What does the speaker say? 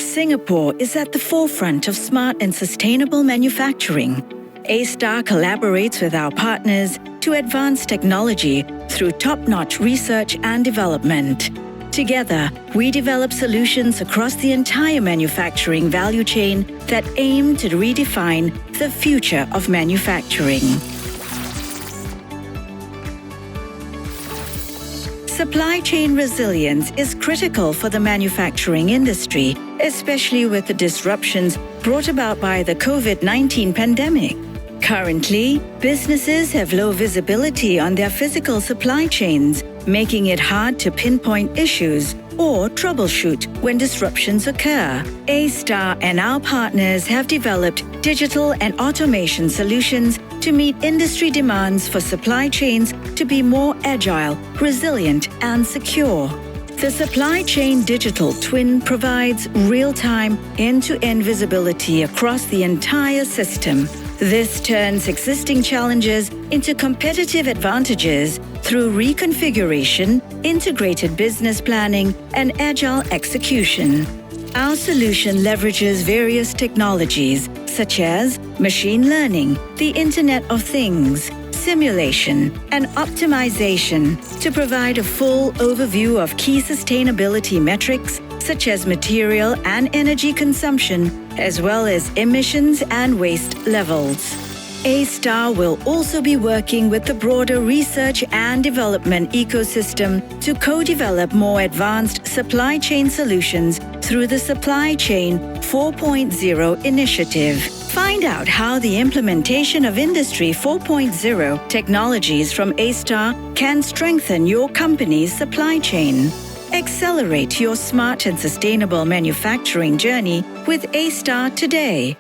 Singapore is at the forefront of smart and sustainable manufacturing. A-Star collaborates with our partners to advance technology through top-notch research and development. Together, we develop solutions across the entire manufacturing value chain that aim to redefine the future of manufacturing. Supply chain resilience is critical for the manufacturing industry, especially with the disruptions brought about by the COVID-19 pandemic. Currently, businesses have low visibility on their physical supply chains, making it hard to pinpoint issues or troubleshoot when disruptions occur. A-Star and our partners have developed digital and automation solutions to meet industry demands for supply chains to be more agile, resilient, and secure. The supply chain digital twin provides real-time, end-to-end visibility across the entire system. This turns existing challenges into competitive advantages through reconfiguration, integrated business planning, and agile execution. Our solution leverages various technologies such as machine learning, the Internet of Things, simulation, and optimization to provide a full overview of key sustainability metrics such as material and energy consumption, as well as emissions and waste levels. A-Star will also be working with the broader research and development ecosystem to co-develop more advanced supply chain solutions through the Supply Chain 4.0 initiative. Find out how the implementation of Industry 4.0 technologies from A-Star can strengthen your company's supply chain. Accelerate your smart and sustainable manufacturing journey with A-Star today.